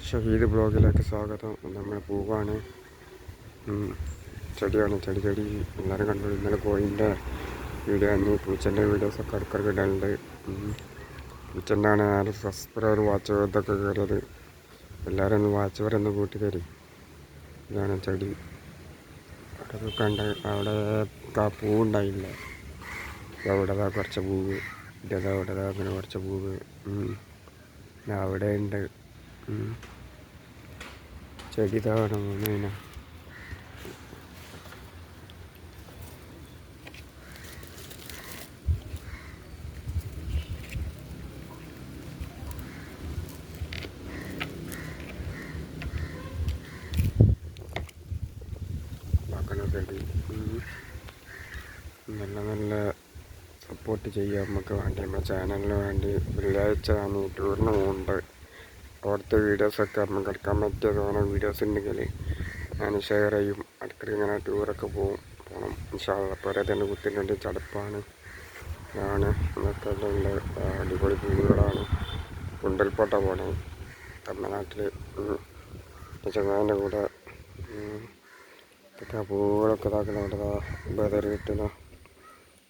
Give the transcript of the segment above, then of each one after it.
ഷഹീദ് ബ്ലോഗിലേക്ക് സ്വാഗതം. നമ്മൾ പൂവാണ്, ചെടിയാണ്. ചെടി എല്ലാവരും കണ്ടു. ഇന്നലെ കോഴിൻ്റെ വീഡിയോ ആണ്, പൂച്ചൻ്റെ വീഡിയോസൊക്കെ അടുക്കർക്ക് ഇടലുണ്ട്. പൂച്ചൻ്റെ ആണ് 4 സബ്സ്ക്രൈബർ വാച്ച് ഇതൊക്കെ കയറിയത്. എല്ലാവരും ഒന്ന് വാച്ചവരൊന്ന് കൂട്ടി തരും. ഇതാണ് ചെടി. അതൊക്കെ കണ്ട് അവിടെ പൂവുണ്ടായില്ല. അവിടെ കുറച്ച് പൂവ്, അവിടെ അങ്ങനെ കുറച്ച് പൂവ് അവിടെ ഉണ്ട്. ചെടി ഇതാണ് മൂന്ന്. ചെടി നല്ല സപ്പോർട്ട് ചെയ്യുക. നമുക്ക് വേണ്ടി നമ്മുടെ ചാനലിന് വേണ്ടി. വെള്ളിയാഴ്ച ടൂറിന് പോകുന്നുണ്ട്. അവിടുത്തെ വീഡിയോസൊക്കെ നമുക്ക് എടുക്കാൻ പറ്റിയതാണ്. വീഡിയോസ് ഉണ്ടെങ്കിൽ ഞാൻ ഷെയർ ചെയ്യും. ഇടയ്ക്കിടയ്ക്ക് ഇങ്ങനെ ടൂറൊക്കെ പോകണം. പോരെ തന്നെ കുത്തിൻ്റെ ചടപ്പാണ് ആണ്. ഇതൊക്കെ ഉള്ള അടിപൊളി പൂവുകളാണ്. കുണ്ടൽപ്പേട്ട പോകണം തമിഴ്നാട്ടിൽ. ചങ്ങാൻ്റെ കൂടെ ഇതൊക്കെ പൂവുകളൊക്കെ ഇതാക്കണം. അവിടെതാ ബദർ കിട്ടുന്ന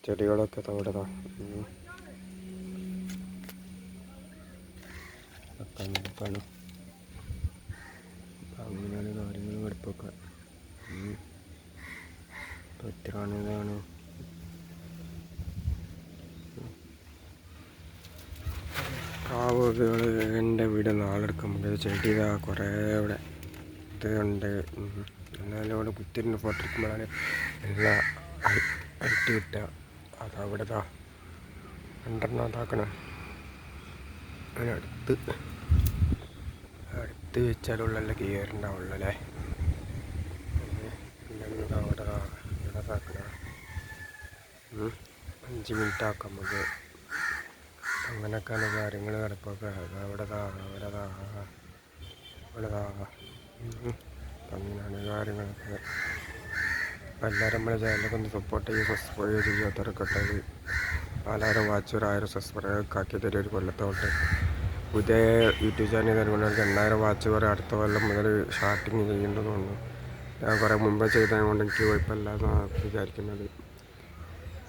ചെടികളൊക്കെ അവിടെതാ അങ്ങനെയൊക്കെയാണ് അങ്ങനെയാണ് കാര്യങ്ങൾ കിടപ്പൊക്കെ. എത്രയാണ് ഇതാണ് കാവുകൾ. എൻ്റെ വീട് നാളെടുക്കുമ്പോൾ ചെടി ഇതാ കുറേ ഇവിടെ ഇതുണ്ട്. എന്നാലും അവിടെ കുത്തിരുന്ന് ഫോട്ടോ എടുക്കുമ്പോഴാണ് എല്ലാം അടിട്ട് കിട്ടുക. അതവിടെ രണ്ടെണ്ണം അതാക്കണം. അങ്ങനെ അടുത്ത് വെച്ചാലുള്ള കയറുണ്ടാവുള്ളൂ അല്ലേ. അവിടെ ഇതാക്കണം. 5 മിനിറ്റ് ആക്കാം നമുക്ക്. അങ്ങനെയൊക്കെയാണ് കാര്യങ്ങൾ കിടപ്പൊക്കെ. അങ്ങനെയാണ് കാര്യങ്ങളൊക്കെ. എല്ലാവരും നമ്മളെ ചാനലൊക്കെ ഒന്ന് സപ്പോർട്ട് ചെയ്യുക. സബ്സ്ക്രൈബ് ചെയ്യാത്തവരൊക്കെ ഉണ്ടെങ്കിൽ 4000 വാച്ച് 1000 സബ്സ്ക്രൈബ് ഒക്കെ ആക്കി തരും. ഒരു കൊല്ലത്തോട്ട് പുതിയ യൂട്യൂബ് ചാനൽ തരുന്നത് 2000 വാച്ച് വരെ അടുത്ത കൊല്ലം മുതൽ സ്റ്റാർട്ടിങ് ചെയ്യേണ്ടതുണ്ട്. ഞാൻ കുറേ മുമ്പേ ചെയ്തത് കൊണ്ട് എനിക്ക് കുഴപ്പമില്ലാന്ന് വിചാരിക്കുന്നത്.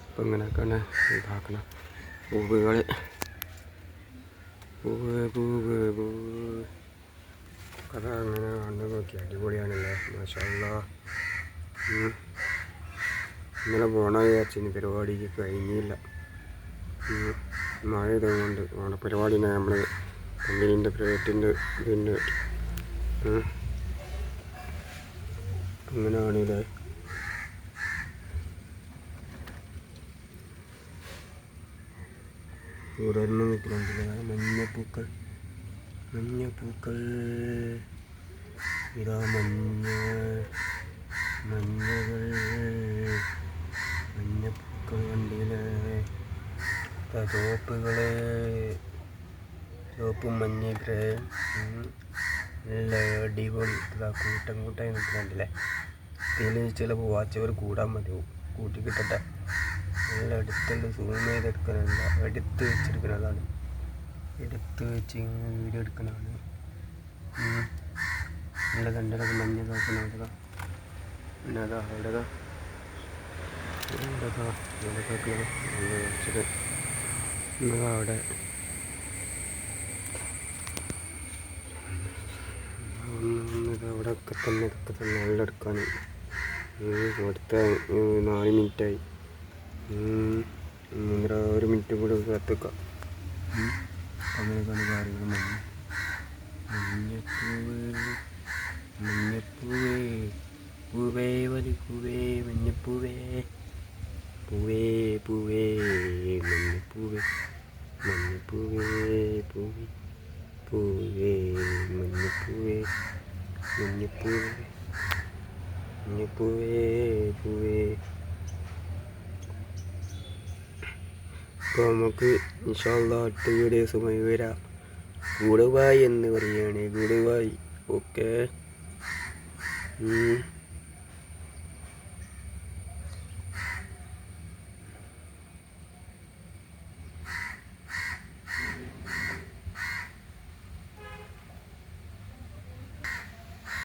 അപ്പം ഇങ്ങനെയൊക്കെയാണ് ഇതാക്കണം. പൂവുകൾ കഥ അങ്ങനെ കണ്ടു നോക്കി. അടിപൊളിയാണല്ലേ, മാഷാ അല്ലാഹ്. ഇന്നലെ പോകണം വിചാരിച്ചിന്, പരിപാടിക്ക് കഴിഞ്ഞില്ല. മഴ ഇതുകൊണ്ട് പരിപാടിനെ നമ്മൾ കമ്പനീൻ്റെ പ്രൈവറ്റിൻ്റെ ഇതിൻ്റെ അങ്ങനെയാണില്ലേ. ഉടനെ നിൽക്കുന്നുണ്ടല്ലേ മഞ്ഞപ്പൂക്കൾ. ഇതാ മഞ്ഞപ്പൂക്കൾ കണ്ടില്ലേ. ചുവപ്പും മഞ്ഞ ഗ്രേ നല്ല അടിപൊളി. ഇതാ കൂട്ടായി നിൽക്കുന്നുണ്ടല്ലേ. ഇതിൽ ചിലപ്പോൾ വാച്ചവർ കൂടാൻ മതിയാവും. കൂട്ടി കിട്ടട്ടെ. നല്ല അടുത്തുള്ള സൂം ചെയ്തെടുക്കാനല്ല, എടുത്ത് വെച്ചെടുക്കുന്നതാണ്. എടുത്ത് വെച്ച് വീഡിയോ എടുക്കുന്നതാണ്. നല്ല കണ്ടതൊക്കെ മഞ്ഞ നോക്കുന്നതാ. പിന്നെ അതാ അവിടെ അവിടെ ഇതൊക്കെ തന്നെ നല്ല എടുക്കാൻ. അടുത്ത 4 മിനിറ്റായി. 1 മിനിറ്റ് കൂടെ കത്തിക്കാം. അങ്ങനെയൊക്കെയാണ് കാര്യങ്ങൾ. മഞ്ഞപ്പൂവേ പൂവേ വലിപ്പൂവേ മഞ്ഞപ്പൂവേ പൂവേ മഞ്ഞപ്പൂവേ പൂവേ. അപ്പോൾ നമുക്ക് ഇൻഷാ അല്ലാഹ് അടുത്ത വീഡിയോസുമായി വരാം. ഗുഡ് ബൈ എന്ന് പറയുകയാണ്. Good bye. ഓക്കെ.